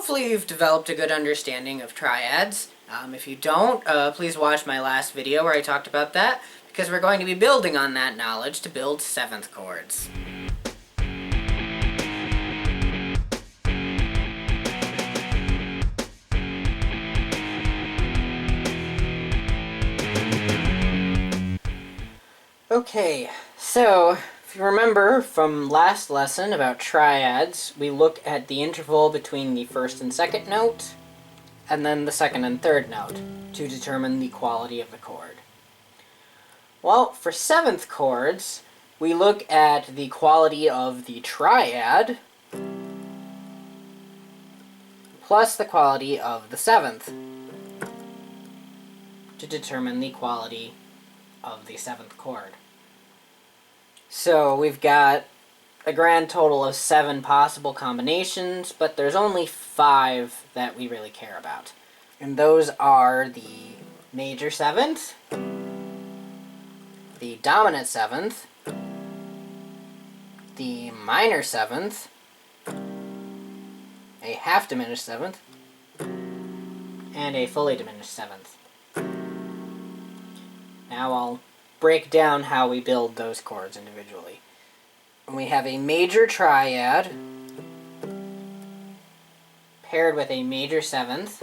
hopefully you've developed a good understanding of triads. If you don't, please watch my last video where I talked about that, because we're going to be building on that knowledge to build 7th chords. Okay, so if you remember from last lesson about triads, we looked at the interval between the first and second note, and then the second and third note, to determine the quality of the chord. Well, for 7th chords, we look at the quality of the triad plus the quality of the 7th to determine the quality of the 7th chord. So we've got a grand total of 7 possible combinations, but there's only 5 that we really care about. And those are the major 7th, the dominant 7th, the minor 7th, a half diminished 7th, and a fully diminished 7th. Now I'll break down how we build those chords individually. We have a major triad paired with a major 7th.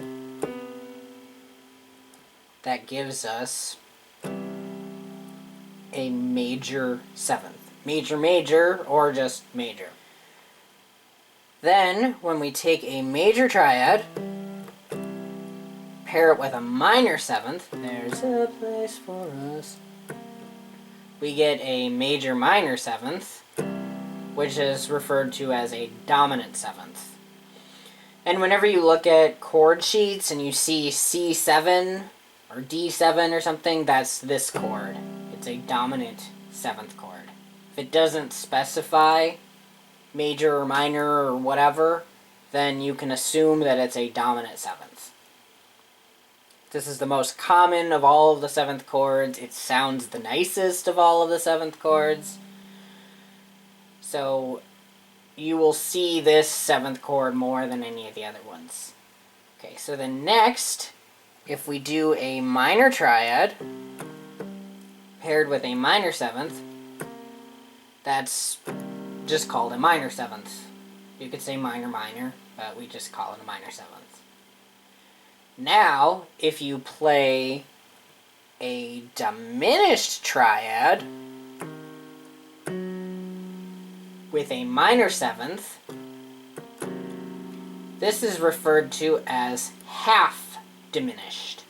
That gives us a major 7th. Major, major, or just major. Then, when we take a major triad, pair it with a minor 7th, there's a place for us, we get a major minor 7th, which is referred to as a dominant 7th. And whenever you look at chord sheets and you see C7 or D7 or something, that's this chord. It's a dominant 7th chord. If it doesn't specify major or minor or whatever, then you can assume that it's a dominant 7th. This is the most common of all of the 7th chords. It sounds the nicest of all of the 7th chords. So you will see this 7th chord more than any of the other ones. Okay, so then next, if we do a minor triad paired with a minor 7th, that's just called a minor 7th. You could say minor minor, but we just call it a minor 7th. Now, if you play a diminished triad with a minor 7th, this is referred to as half diminished.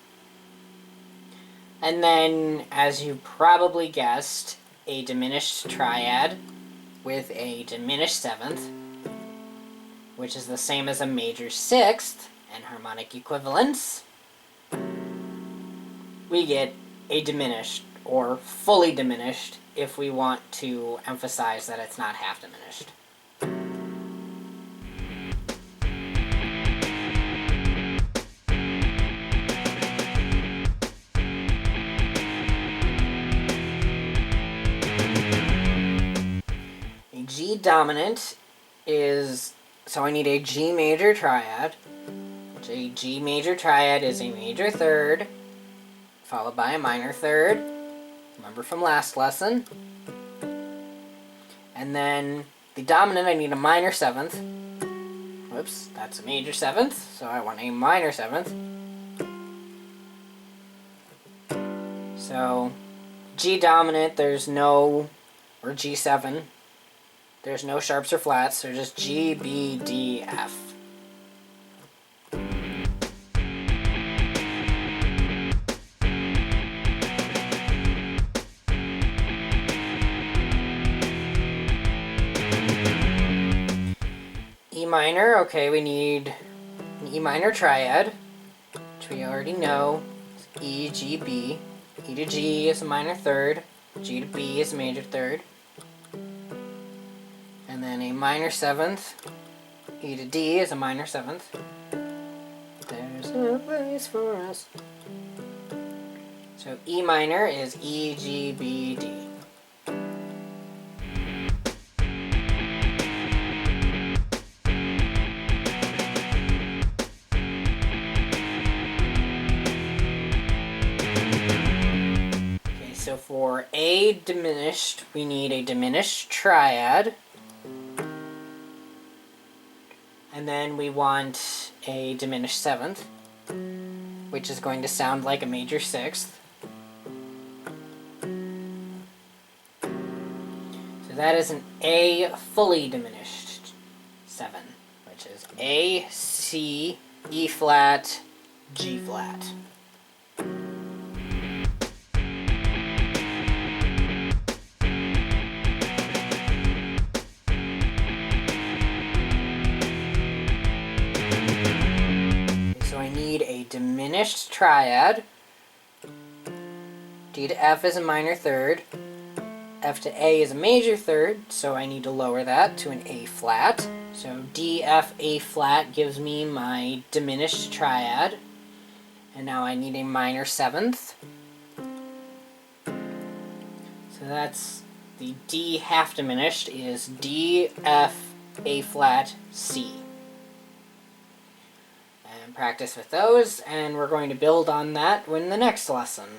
And then, as you probably guessed, a diminished triad with a diminished 7th, which is the same as a major 6th, and harmonic equivalence, we get a diminished, or fully diminished, if we want to emphasize that it's not half diminished. A G dominant is, so I need a G major triad. A G major triad is a major 3rd, followed by a minor 3rd. Remember from last lesson. And then the dominant, I need a minor 7th. Whoops, that's a major 7th, so I want a minor 7th. So G dominant, there's no, or G7, there's no sharps or flats, so just G, B, D, F. E minor, okay, we need an E minor triad, which we already know. It's E, G, B. E to G is a minor 3rd, G to B is a major 3rd. And then a minor 7th, E to D is a minor 7th. There's no place for us. So E minor is E, G, B, D. for A diminished, we need a diminished triad. And then we want a diminished 7th, which is going to sound like a major 6th. So that is an A fully diminished 7, which is A, C, E flat, G flat. So I need a diminished triad. D to F is a minor third. F to A is a major third, so I need to lower that to an A flat. So D, F, A flat gives me my diminished triad. And now I need a minor 7th. So that's the D half diminished is D, F, A flat, C. And practice with those, and we're going to build on that in the next lesson.